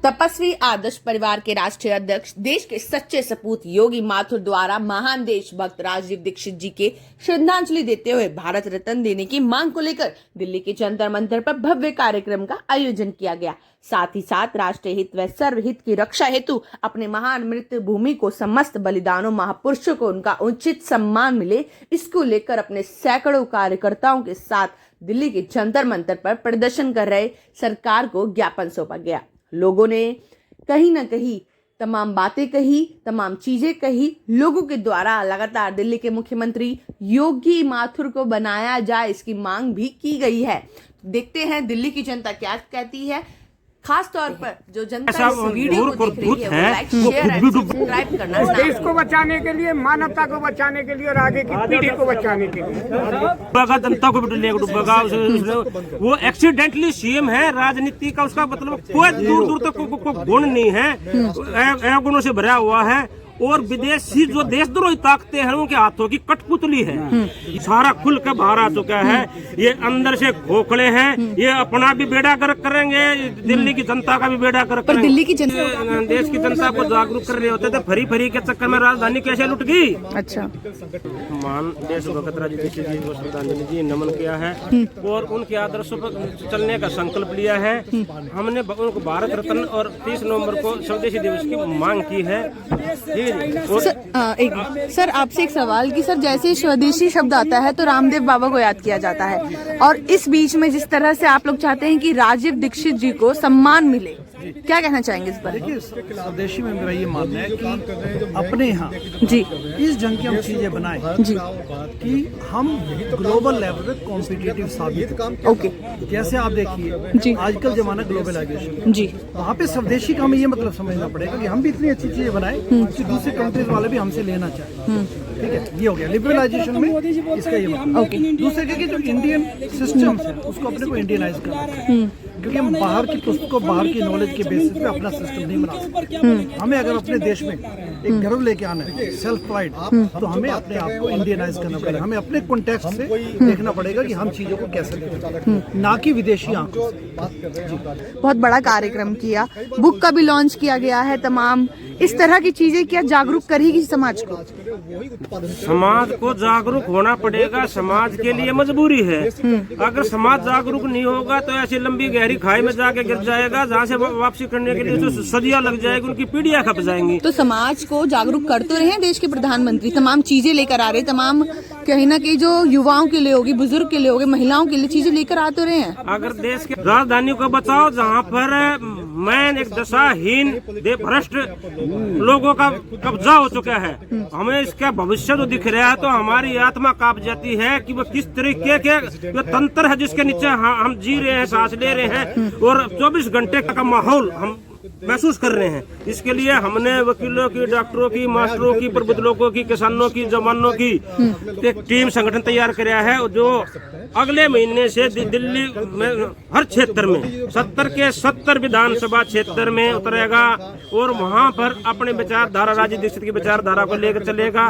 तपस्वी आदर्श परिवार के राष्ट्रीय अध्यक्ष, देश के सच्चे सपूत योगी माथुर द्वारा महान देशभक्त राजीव दीक्षित जी के श्रद्धांजलि देते हुए भारत रत्न देने की मांग को लेकर दिल्ली के जंतर मंतर पर भव्य कार्यक्रम का आयोजन किया गया। साथ ही साथ राष्ट्रीय हित व सर्वहित की रक्षा हेतु अपने महान मृत्यु भूमि को समस्त बलिदानों महापुरुषों को उनका उचित सम्मान मिले, इसको लेकर अपने सैकड़ों कार्यकर्ताओं के साथ दिल्ली के जंतर मंतर पर प्रदर्शन कर रहे सरकार को ज्ञापन सौंपा गया। लोगों ने कहीं न कहीं तमाम बातें कही, तमाम चीजें कही। लोगों के द्वारा लगातार दिल्ली के मुख्यमंत्री योगी माथुर को बनाया जाए, इसकी मांग भी की गई है। देखते हैं दिल्ली की जनता क्या कहती है। खास तौर पर जो जनता इस वीडियो को देख रही है, वो लाइक, शेयर एंड सब्सक्राइब करना। देश को बचाने के लिए, मानवता को बचाने के लिए और आगे की पीढ़ी को बचाने के लिए जनता को डुबेगा। वो एक्सीडेंटली सीएम है, राजनीति का उसका मतलब कोई दूर दूर तक कोई गुण नहीं है, गुणों से भरा हुआ है। और विदेशी जो देशद्रोही ताकतें हैं उनके हाथों की कठपुतली है। सारा खुल कर बाहर आ चुका है। ये अंदर से खोखले हैं, ये अपना भी बेड़ा गर्क करेंगे, दिल्ली की जनता का भी बेड़ा गर्क करेंगे। दिल्ली की जनता, देश की जनता को जागरूक कर रहे होते थे। फरी फरी के चक्कर में राजधानी कैसे लुट गई। अच्छा, मान देशभक्त राजीव दीक्षित जी को श्रद्धांजलि जी नमन किया है और उनके आदर्शों पर चलने का संकल्प लिया है। हमने उनको भारत रत्न और 30 नवंबर को स्वदेशी दिवस की मांग की है। सर आपसे एक सवाल कि सर जैसे स्वदेशी शब्द आता है तो रामदेव बाबा को याद किया जाता है, और इस बीच में जिस तरह से आप लोग चाहते हैं कि राजीव दीक्षित जी को सम्मान मिले, क्या कहना चाहेंगे इस पर? देखिए, स्वदेशी में मेरा ये मानना है कि अपने यहाँ जी इस जंग की हम चीजें बनाए जी कि हम ग्लोबल लेवल पे कॉम्पिटिटिव साबित। ओके, जैसे आप देखिए जी, आजकल जमाना ग्लोबलाइजेशन जी, वहाँ पे स्वदेशी का हमें ये मतलब समझना पड़ेगा कि हम भी इतनी अच्छी चीजें बनाए कि दूसरे कंट्रीज वाले भी हमसे लेना चाहे। ठीक है, ये हो गया लिबरलाइजेशन में इसका ये मतलब। दूसरे के जो इंडियन सिस्टम है उसको अपने को इंडियनाइज करना है, क्योंकि हम बाहर की पुस्तकों, बाहर की नॉलेज के बेसिस पे अपना सिस्टम नहीं बना सकते। हमें अगर अपने देश में एक गर्व लेके आना है, सेल्फ प्राइड, तो हमें अपने आप को इंडियनाइज करना पड़ेगा। हमें अपने कॉन्टेक्स्ट से देखना पड़ेगा कि हम चीजों को कैसे लें, ना कि विदेशी आंखों से। बहुत बड़ा कार्यक्रम किया, बुक का भी लॉन्च किया गया है। तमाम इस तरह की चीजें क्या जागरूक करेगी समाज को? समाज को जागरूक होना पड़ेगा, समाज के लिए मजबूरी है। अगर समाज जागरूक नहीं होगा तो ऐसी लंबी गहरी खाई में जाके गिर जाएगा, जहाँ से वापसी करने के लिए जो सदियां लग जाएगी, उनकी पीढ़ियां खप जाएंगी। तो समाज को जागरूक कर तो रहे हैं देश के प्रधानमंत्री, तमाम चीजें लेकर आ रहे, तमाम कहीं ना कहीं जो युवाओं के लिए होगी, बुजुर्ग के लिए होगी, महिलाओं के लिए चीजें लेकर आ तो रहे हैं। अगर देश के राजधानी को बचाओ, जहाँ पर मैन एक दशाहीन भ्रष्ट लोगों का कब्जा हो चुका है, हमें इसका भविष्य जो दिख रहा है, तो हमारी आत्मा कांप जाती है कि वो किस तरीके के जो तंत्र है जिसके नीचे हम जी रहे हैं, सांस ले रहे हैं, और 24 घंटे का माहौल हम महसूस कर रहे हैं। इसके लिए हमने वकीलों की, डॉक्टरों की, मास्टरों की, प्रबुद्ध लोगों की, किसानों की, जवानों की एक टीम संगठन तैयार किया है, जो अगले महीने से दिल्ली में हर क्षेत्र में 70 के 70 विधानसभा क्षेत्र में उतरेगा और वहां पर अपने विचारधारा, राजीव दीक्षित की विचारधारा को लेकर चलेगा।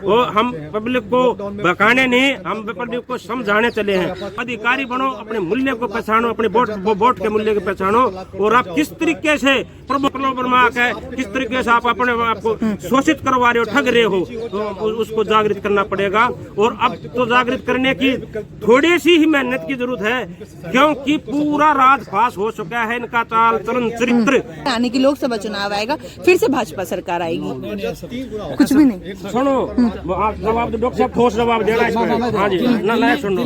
और हम पब्लिक को बहकाने नहीं, हम पब्लिक को समझाने चले हैं। अधिकारी बनो, अपने मूल्य को पहचानो, अपने वोट के मूल्य को पहचानो, और आप किस तरीके से प्रलोभन है, किस तरीके से आप अपने आपको शोषित करवा रहे हो, ठग रहे हो, तो उसको जागृत करना पड़ेगा। और अब तो जागृत करने की थोड़ी सी ही मेहनत की जरूरत है, क्योंकि पूरा राजपास हो चुका है इनका चाल चलन चरित्र। आने की लोकसभा चुनाव आएगा, फिर से भाजपा सरकार आएगी, कुछ भी नहीं। सुनो, आप जवाब दो डॉक्टर साहब, ठोस जवाब देना इसमें। हाँ जी, ना सुनो।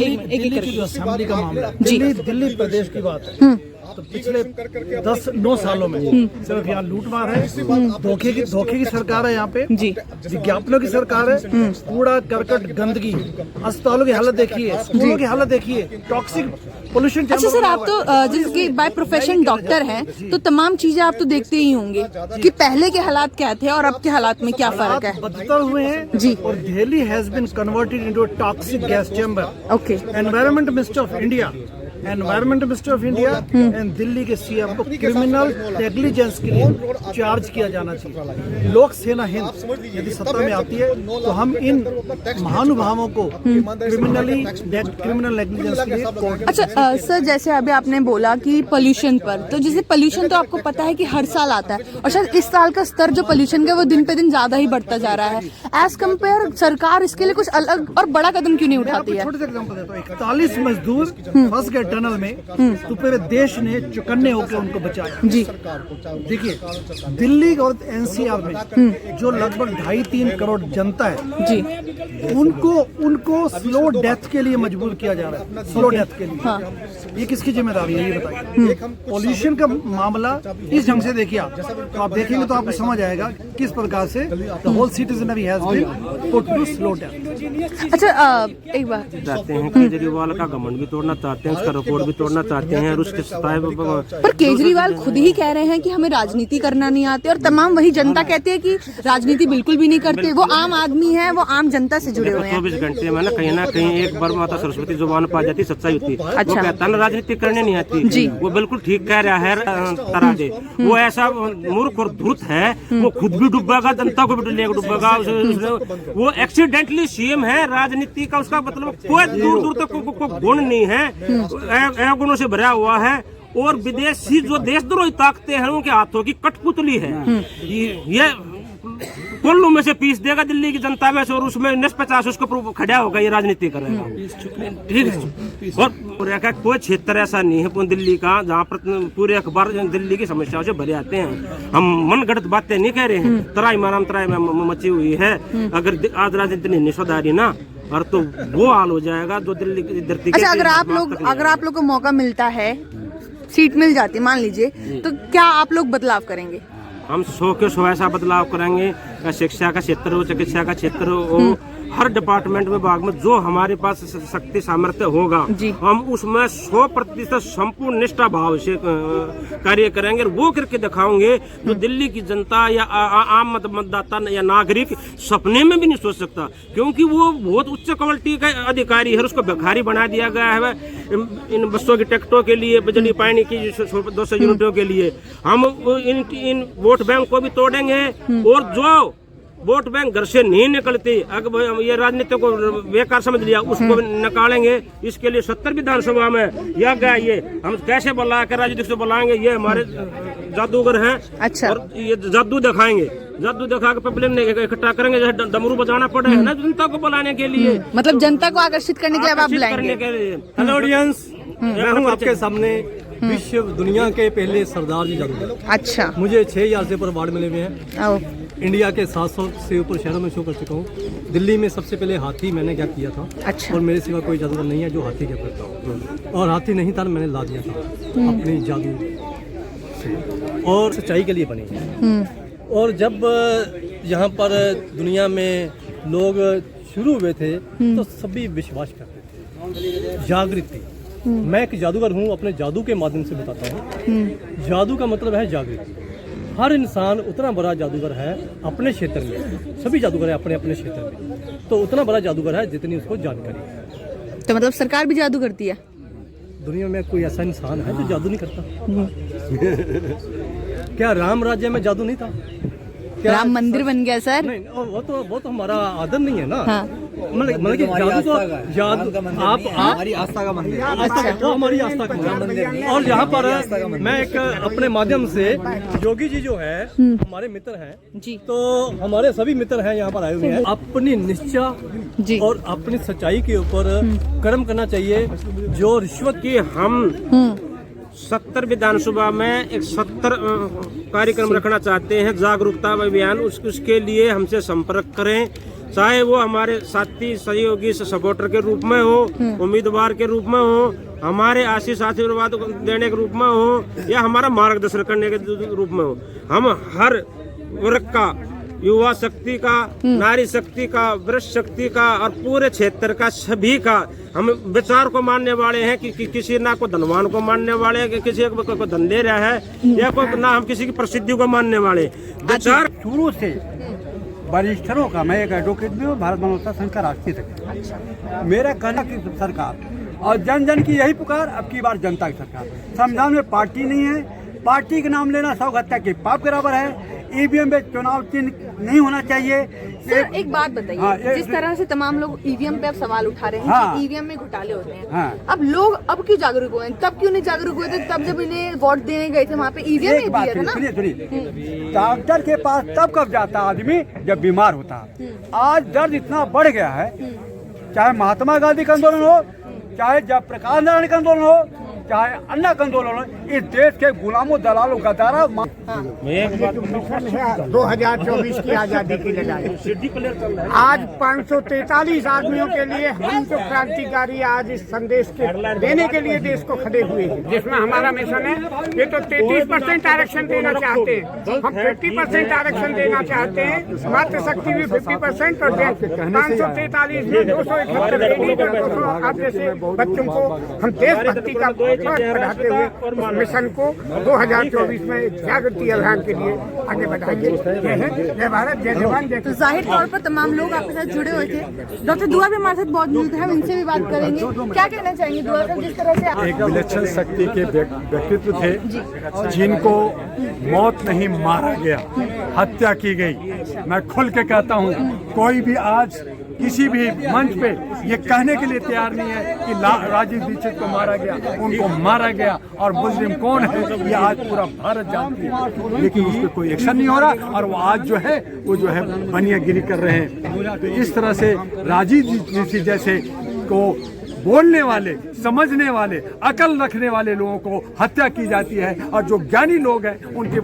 असेंबली का मामला दिल्ली प्रदेश की बात है, तो पिछले 10-9 सालों में सिर्फ यहाँ लूटमार है, धोखे की सरकार है यहाँ पे जी, विज्ञापनों की सरकार है, कूड़ा करकट गंदगी, अस्पतालों की हालत देखिए, स्कूलों की हालत देखिए, टॉक्सिक पोल्यूशन। अच्छा सर, आप तो जिसके बाय प्रोफेशन डॉक्टर हैं, तो तमाम चीजें आप तो देखते ही होंगे कि पहले के हालात क्या थे और अब के हालात में क्या फर्क है। बदतर हुए हैं जी, और Delhi has been converted into toxic gas chamber. Okay, environment minister of India environment minister of India and Delhi के सीएम को क्रिमिनल नेग्लिजेंस के लिए चार्ज किया जाना चाहिए। लोक सेना हिंद यदि सत्ता में आती है तो हम इन महानुभावों को क्रिमिनल नेग्लिजेंस के लिए कोर्ट। अच्छा सर, जैसे अभी आपने बोला कि पोल्यूशन पर, तो जैसे पोल्यूशन तो आपको पता है कि हर साल आता है और शायद इस साल का स्तर जो पोल्यूशन का वो दिन पे दिन ज्यादा ही बढ़ता जा रहा है। एज कम्पेयर सरकार इसके लिए कुछ अलग और बड़ा कदम क्यों नहीं उठाती है? छोटे से एग्जांपल देता हूँ, 41 मजदूर फंस गए टनल में, तो पूरे देश ने चौकन्ने होकर उनको बचाया। जी देखिए, दिल्ली और एनसीआर में जो लगभग 2.5-3 करोड़ जनता है जी, उनको स्लो डेथ के लिए मजबूर किया जा रहा है। स्लो डेथ के लिए ये किसकी जिम्मेदारी है, ये बताइए। पॉल्यूशन का मामला इस ढंग से देखिए आप, तो आप देखेंगे तो आपको समझ आएगा किस प्रकार से the whole citizenry has been put to slow death. अच्छा एक बार चाहते हैं केजरीवाल का घमंड भी तोड़ना चाहते हैं, उसका रिकॉर्ड भी तोड़ना चाहते हैं और उसके पर केजरीवाल खुद ही कह रहे हैं कि हमें राजनीति करना नहीं आती और तमाम वही जनता कहती है कि राजनीति बिल्कुल भी नहीं करते। वो आम आदमी है, वो आम जनता से जुड़े हुए हैं। 24 घंटे में ना कहीं एक बार माता सरस्वती जुबान पा जाती, सच्चाई होती। अच्छा। वो कहता है ना राजनीति करने नहीं आती जी। वो बिल्कुल ठीक कह रहा है तराजे। वो ऐसा मूर्ख और धूर्त है, वो खुद भी डूबेगा, जनता को भी डूबेगा। वो एक्सीडेंटली सीएम है, राजनीति का उसका मतलब कोई दूर दूर तक कोई गुण नहीं है, गुणों से भरा हुआ है। और विदेशी जो देशद्रोही ताकतें हैं उनके हाथों की कठपुतली है। ये कोल्लू में से पीस देगा दिल्ली की जनता में से, और उसमें 50 उसको खड़ा होगा, ये राजनीति करेगा। ठीक है। और कोई क्षेत्र ऐसा नहीं है दिल्ली का जहाँ पर पूरे अखबार दिल्ली की समस्याओं से भरे आते हैं। हम मनगढ़ंत बातें नहीं कह रहे हैं। तराई माराम तराई में मची हुई है। अगर आज राजनीति नहीं सुधारी ना, और तो वो हाल हो जाएगा जो दिल्ली की धरती। अच्छा, अगर आप लोग को मौका मिलता है, सीट मिल जाती मान लीजिए, तो क्या आप लोग बदलाव करेंगे? हम 100 के 100 ऐसा बदलाव करेंगे। शिक्षा का क्षेत्र हो, चिकित्सा का क्षेत्र हो, हर डिपार्टमेंट विभाग में जो हमारे पास शक्ति सामर्थ्य होगा, हम उसमें 100% संपूर्ण निष्ठा भाव से कार्य करेंगे। और वो करके दिखाओगे जो दिल्ली की जनता या आम मतदाता या नागरिक सपने में भी नहीं सोच सकता, क्योंकि वो बहुत उच्च क्वालिटी का अधिकारी है। उसको भिखारी बना दिया गया है इन बसों की टिकटों के लिए, बिजली पानी की 200 यूनिटों के लिए। हम इन वोट बैंक को भी तोड़ेंगे, और जो वोट बैंक घर से नहीं निकलती, अगर ये राजनीति को बेकार समझ लिया, उसको निकालेंगे। इसके लिए 70 विधानसभा में या गया, ये हम कैसे बुला के राजनीतिक से बुलाएंगे, ये हमारे जादूगर हैं। अच्छा। और ये जादू दिखाएंगे, जादू दिखा के पब्लिक ने इकट्ठा करेंगे, जैसे डमरू बजाना पड़े है ना जनता को बुलाने के लिए, मतलब जनता को आकर्षित करने के लिए आप बुलाएंगे। हेलो ऑडियंस, मैं हूँ आपके सामने विश्व दुनिया के पहले सरदार जी जादूगर। अच्छा। मुझे 6000 से ऊपर अवार्ड मिले हुए हैं। इंडिया के 700 से ऊपर शहरों में शो कर चुका हूँ। दिल्ली में सबसे पहले हाथी मैंने क्या किया था। अच्छा। और मेरे सिवा कोई जादूगर नहीं है जो हाथी क्या करता हूँ, और हाथी नहीं था मैंने ला दिया था अपनी जादू से, और सच्चाई के लिए बनी। और जब यहाँ पर दुनिया में लोग शुरू हुए थे तो सभी विश्वास करते थे, जागृति। मैं एक जादूगर हूँ, अपने जादू के माध्यम से बताता हूँ। जादू का मतलब है जागृति। हर इंसान उतना बड़ा जादूगर है अपने क्षेत्र में, सभी जादूगर है अपने अपने क्षेत्र में, तो उतना बड़ा जादूगर है जितनी उसको जानकारी है। तो मतलब सरकार भी जादू करती है? दुनिया में कोई ऐसा इंसान है जो जादू नहीं करता? क्या राम राज्य में जादू नहीं था? क्या राम मंदिर बन गया सर? नहीं, वो तो हमारा आदत नहीं है ना। हाँ। मतलब कि जादू आप हमारी आस्था का मंदिर, वो हमारी आस्था का मंदिर। और यहाँ पर मैं एक अपने माध्यम से, योगी जी जो है हमारे मित्र हैं जी, तो हमारे सभी मित्र हैं यहाँ पर आए हुए हैं। अपनी निष्ठा जी और अपनी सच्चाई के ऊपर कर्म करना चाहिए। जो रिश्वत कि हम 70 विधानसभा में एक 70 कार्यक्रम रखना चाहते हैं, जागरूकता अभियान। उसके लिए हमसे संपर्क करें, चाहे वो हमारे साथी सहयोगी सपोर्टर के रूप में हो, उम्मीदवार के रूप में हो, हमारे आशीष आशीर्वाद देने के रूप में हो, या हमारा मार्गदर्शन करने के रूप में हो। हम हर वर्ग का, युवा शक्ति का, नारी शक्ति का, वृक्ष शक्ति का और पूरे क्षेत्र का, सभी का हम विचार को मानने वाले हैं कि किसी ना को धनवान को मानने वाले हैं, कि किसी को धन दे रहा है, या कोई ना हम किसी की प्रसिद्धि को मानने वाले। विचार शुरू से वरिष्ठों का, मैं एक एडवोकेट भी हूँ, भारत मानवता संघ का राष्ट्रीय सेक्रेटरी। मेरा कहना कि सरकार और जन जन की यही पुकार, अब की बार जनता की सरकार। संविधान में पार्टी नहीं है, पार्टी के नाम लेना सौ हत्या के पाप के बराबर है। ईवीएम में चुनाव चिन्ह नहीं होना चाहिए। सर एक बात बताइए, हाँ, जिस तरह से तमाम लोग ईवीएम पे अब सवाल उठा रहे हैं हाँ, कि ईवीएम में घोटाले होते हैं, हाँ, अब लोग अब क्यों जागरूक हुए हैं? तब क्यों नहीं जागरूक हुए थे? तब जब इन्हें वोट देने गए थे वहाँ पे ईवीएम एक बात दिया था ना। सुनिए, डॉक्टर के पास तब कब जाता आदमी जब बीमार होता। आज दर्द इतना बढ़ गया है, चाहे महात्मा गांधी का आंदोलन हो, चाहे जब प्रकाश नारायण का आंदोलन हो, चाहे अन्ना का आंदोलन हो, इस देश के गुलामों दलालों का दारा 2024 की आजादी की लड़ाई आज 543 आदमियों के लिए हम जो क्रांतिकारी आज इस संदेश के देने के लिए देश को खड़े हुए हैं, जिसमें हमारा मिशन है। ये तो 33% आरक्षण देना चाहते हैं, हम 50% आरक्षण देना चाहते हैं, मातृशक्ति भी 50% और 543 में 271 आप जैसे बच्चों को हम देशभक्ति का बढ़ाते हुए उस मिशन को 2024 में जागृति अभियान के लिए आगे बढ़ाएंगे। जय हिंद, जय भारत, जय जवान, जय तो जाहिर तौर पर तमाम लोग आपके साथ जुड़े हुए थे। डॉक्टर दुआ भी हमारे साथ बहुत जुड़े थे, हम इनसे भी बात करेंगे। क्या कहना चाहेंगे दुआ साहब, जिस तरह से एक विलक्षण शक्ति के व्यक्तित्व थे जिनको मौत नहीं मारा गया, हत्या की गई। मैं खुल के कहता हूँ, कोई भी आज किसी भी मंच पे ये कहने के लिए तैयार नहीं है कि राजीव दीक्षित को मारा गया, उनको मारा गया, और मुजरिम कौन है ये आज पूरा भारत जानती है, लेकिन उस पर कोई एक्शन नहीं हो रहा। और वो आज जो है बनियागिरी कर रहे हैं। तो इस तरह से राजीव दीक्षित जैसे को बोलने वाले, समझने वाले, अकल रखने वाले लोगों को हत्या की जाती है, और जो ज्ञानी लोग हैं उनके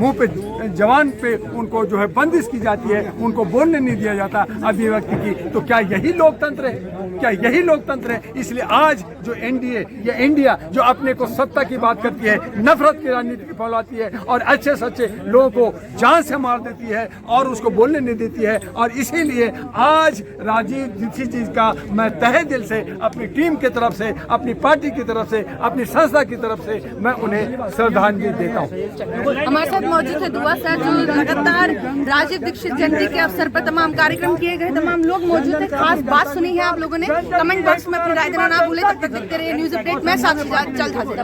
मुंह पे, जवान पे उनको जो है बंदिश की जाती है, उनको बोलने नहीं दिया जाता अभिव्यक्ति की। तो क्या यही लोकतंत्र है? क्या यही लोकतंत्र है? इसलिए आज जो एनडीए या इंडिया जो अपने को सत्ता की बात करती है, नफरत की राजनीति फैलाती है और अच्छे सच्चे लोगों को जान से मार देती है और उसको बोलने नहीं देती है। और इसीलिए आज राजीव दीक्षित जी का मैं तहे दिल से अपनी टीम की तरफ से, अपनी पार्टी की तरफ से, अपनी संस्था की तरफ से मैं उन्हें श्रद्धांजलि देता हूँ। हमारे साथ मौजूद है दुआ सर, जो लगातार राजीव दीक्षित जयंती के अवसर पर तमाम कार्यक्रम किए गए, तमाम लोग मौजूद हैं। खास बात सुनी है आप लोगों ने, कमेंट बॉक्स में अपनी राय देना ना भूलें। तब तक देखते रहिए न्यूज अपडेट। मैं साक्षी जल्द हाजिर।